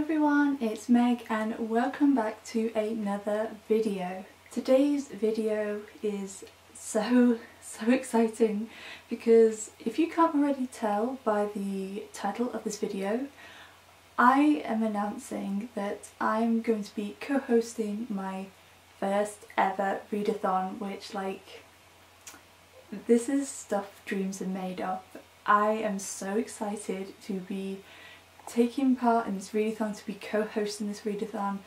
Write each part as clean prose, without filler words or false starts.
everyone, it's Meg and welcome back to another video. Today's video is so exciting because if you can't already tell by the title of this video, I am announcing that I'm going to be co-hosting my first ever readathon, which this is stuff dreams are made of. I am so excited to be taking part in this readathon, to be co-hosting this readathon,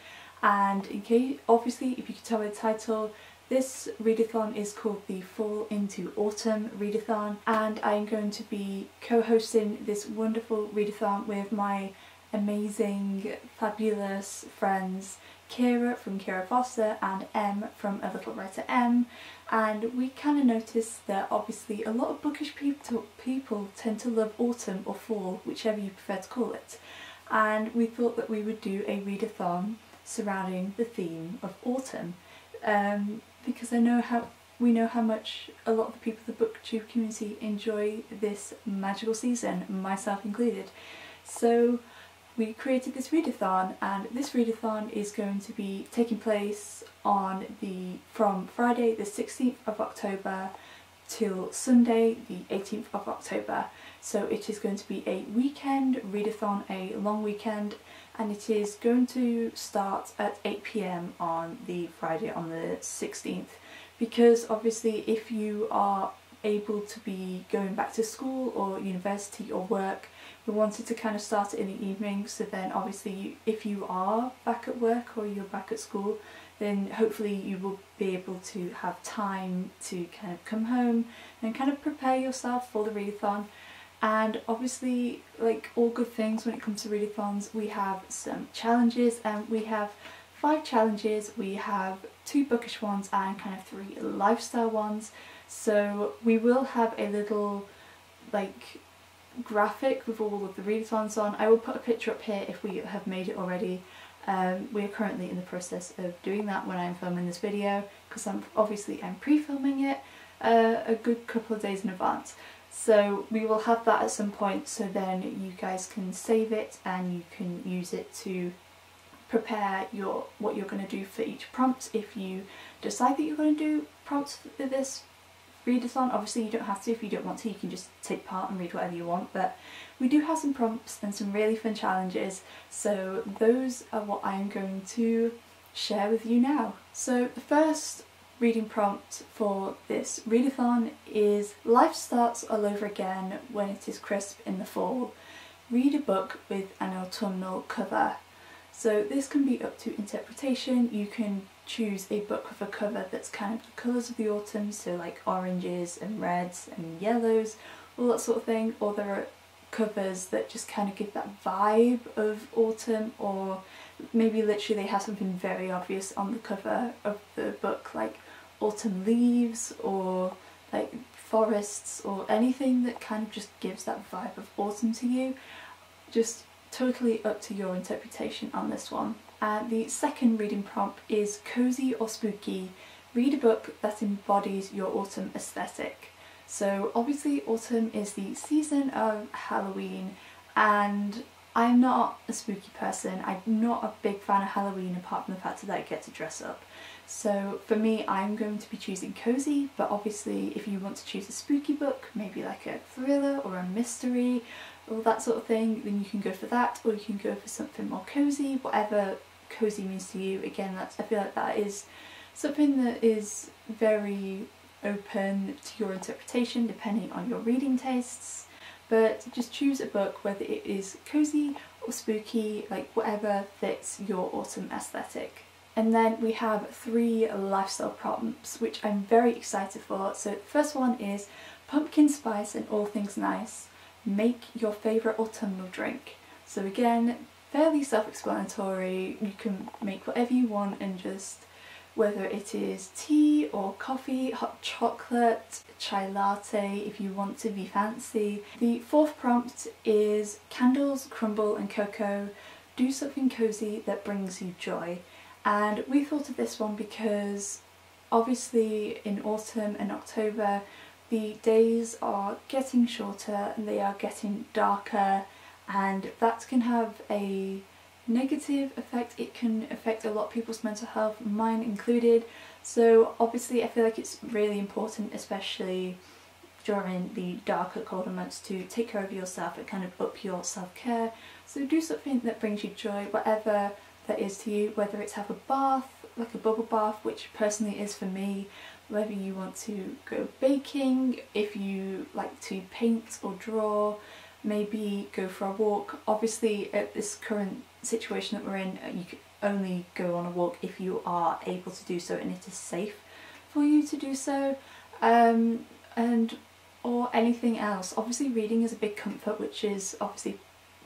and in case, obviously if you can tell by the title, this readathon is called the Fall into Autumn readathon, and I'm going to be co-hosting this wonderful readathon with my amazing, fabulous friends Kira from Kira Foster and Em from A Little Writer M, and we kind of noticed that obviously a lot of bookish people tend to love autumn or fall, whichever you prefer to call it, and we thought that we would do a readathon surrounding the theme of autumn, because we know how much a lot of the people in the booktube community enjoy this magical season, myself included. So we created this readathon, and this readathon is going to be taking place from Friday the 16th of October till Sunday the 18th of October. So it is going to be a weekend readathon, a long weekend, and it is going to start at 8 PM on the Friday on the 16th, because obviously if you are able to be going back to school or university or work, we wanted to kind of start it in the evening, so then obviously if you are back at work or you're back at school, then hopefully you will be able to have time to kind of come home and kind of prepare yourself for the readathon. And obviously, like all good things when it comes to readathons, we have some challenges, and we have 5 challenges. We have 2 bookish ones and kind of 3 lifestyle ones. So we will have a little graphic with all of the readathons on. I will put a picture up here if we have made it already. We are currently in the process of doing that when I'm filming this video, because I'm pre-filming it a good couple of days in advance. So we will have that at some point, so then you guys can save it and you can use it to prepare what you're going to do for each prompt. If you decide that you're going to do prompts for this readathon, obviously you don't have to. If you don't want to, you can just take part and read whatever you want, but we do have some prompts and some really fun challenges, so those are what I'm going to share with you now. So the first reading prompt for this readathon is: life starts all over again when it is crisp in the fall. Read a book with an autumnal cover. So this can be up to interpretation. You can choose a book with a cover that's kind of the colours of the autumn, so like oranges and reds and yellows, all that sort of thing, or there are covers that just kind of give that vibe of autumn, or maybe literally they have something very obvious on the cover of the book, like autumn leaves or like forests, or anything that kind of just gives that vibe of autumn to you. Just totally up to your interpretation on this one. And the second reading prompt is cozy or spooky. Read a book that embodies your autumn aesthetic. So obviously autumn is the season of Halloween, and I'm not a spooky person. I'm not a big fan of Halloween, apart from the fact that I get to dress up. So for me, I'm going to be choosing cozy, but obviously if you want to choose a spooky book, maybe like a thriller or a mystery, all that sort of thing, then you can go for that, or you can go for something more cozy, whatever cozy means to you. Again, I feel like that is something that is very open to your interpretation depending on your reading tastes, but just choose a book, whether it is cozy or spooky, like whatever fits your autumn aesthetic. And then we have 3 lifestyle prompts, which I'm very excited for. So the first one is pumpkin spice and all things nice. Make your favourite autumnal drink. So again, fairly self-explanatory. You can make whatever you want, and just whether it is tea or coffee, hot chocolate, chai latte if you want to be fancy. The 4th prompt is candles, crumble and cocoa. Do something cozy that brings you joy. And we thought of this one because obviously in autumn and October the days are getting shorter and they are getting darker, and that can have a negative effect, it can affect a lot of people's mental health, mine included. So obviously I feel like it's really important, especially during the darker, colder months, to take care of yourself and kind of up your self-care. So do something that brings you joy, whatever that is to you, whether it's have a bath, like a bubble bath, which personally is for me, whether you want to go baking, if you like to paint or draw, maybe go for a walk. Obviously at this current situation that we're in, you can only go on a walk if you are able to do so and it is safe for you to do so, or anything else. Obviously reading is a big comfort, which is obviously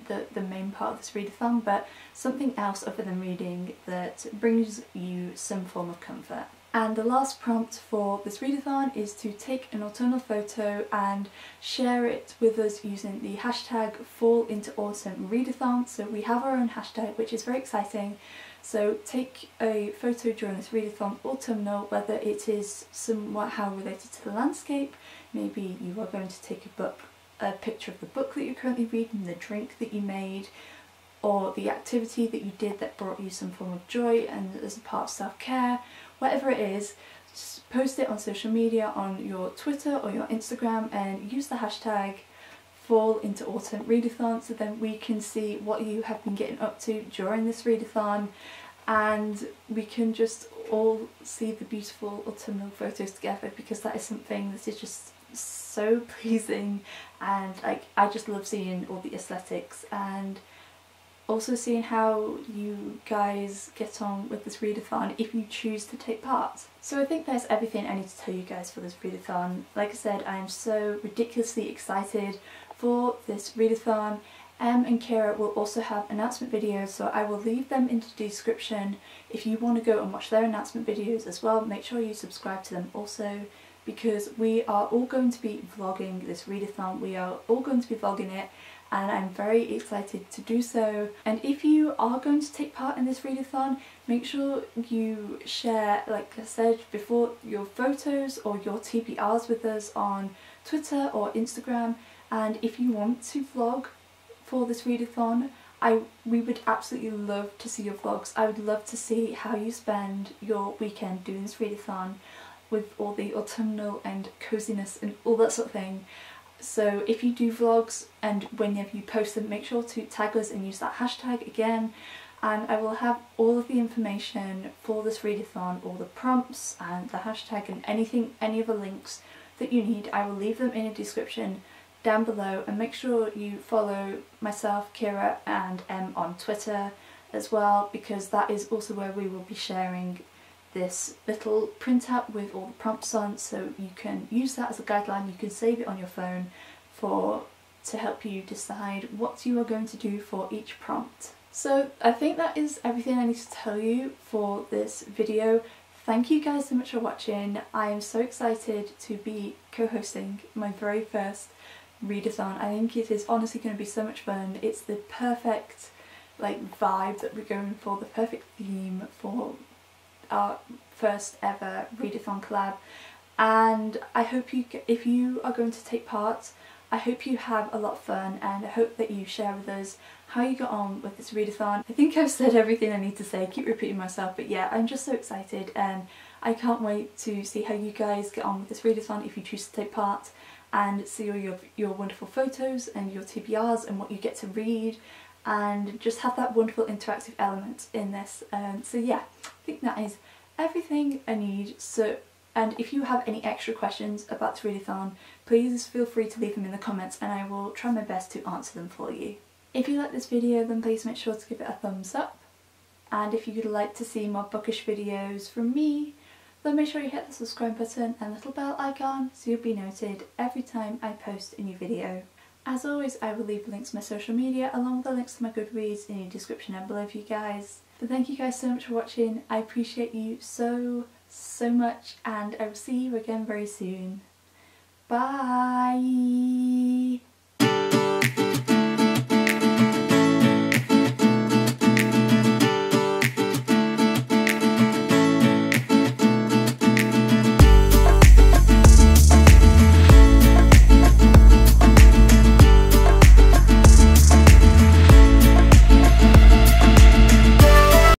the main part of this readathon, but something else other than reading that brings you some form of comfort. And the last prompt for this readathon is to take an autumnal photo and share it with us using the hashtag FallIntoAutumnReadathon. So we have our own hashtag, which is very exciting. So take a photo during this readathon, autumnal, whether it is somehow related to the landscape. Maybe you are going to take a picture of the book that you're currently reading, the drink that you made, or the activity that you did that brought you some form of joy and as a part of self-care. Whatever it is, just post it on social media, on your Twitter or your Instagram, and use the hashtag FallIntoAutumnReadathon so then we can see what you have been getting up to during this readathon, and we can just all see the beautiful autumnal photos together, because that is something that is just so pleasing, and I just love seeing all the aesthetics and also seeing how you guys get on with this readathon if you choose to take part. So I think that's everything I need to tell you guys for this readathon. Like I said, I am so ridiculously excited for this readathon. And Kira will also have announcement videos, so I will leave them in the description if you want to go and watch their announcement videos as well. Make sure you subscribe to them also, because we are all going to be vlogging this readathon. We are all going to be vlogging it, and I'm very excited to do so. And if you are going to take part in this readathon, make sure you share, like I said before, your photos or your TBRs with us on Twitter or Instagram. And if you want to vlog for this readathon, we would absolutely love to see your vlogs. I would love to see how you spend your weekend doing this readathon with all the autumnal and coziness and all that sort of thing. So if you do vlogs and whenever you post them, make sure to tag us and use that hashtag again, and I will have all of the information for this readathon, all the prompts and the hashtag and any other links that you need. I will leave them in a description down below, and make sure you follow myself, Kira and Em on Twitter as well, because that is also where we will be sharing this little printout with all the prompts on, so you can use that as a guideline. You can save it on your phone to help you decide what you are going to do for each prompt. So I think that is everything I need to tell you for this video. Thank you guys so much for watching. I am so excited to be co-hosting my very first readathon. I think it is honestly going to be so much fun. It's the perfect vibe that we're going for, the perfect theme for our first ever readathon collab, and I hope if you are going to take part, I hope you have a lot of fun, and I hope that you share with us how you got on with this readathon. I think I've said everything I need to say, I keep repeating myself, but yeah, I'm just so excited and I can't wait to see how you guys get on with this readathon if you choose to take part, and see all your wonderful photos and your TBRs and what you get to read, and just have that wonderful interactive element in this. So yeah, I think that is everything I need. So, and if you have any extra questions about the readathon, please feel free to leave them in the comments and I will try my best to answer them for you. If you like this video, then please make sure to give it a thumbs up, and if you would like to see more bookish videos from me, then make sure you hit the subscribe button and little bell icon so you'll be noted every time I post a new video. As always, I will leave links to my social media along with the links to my Goodreads in the description down below for you guys. But thank you guys so much for watching. I appreciate you so much, and I will see you again very soon. Bye!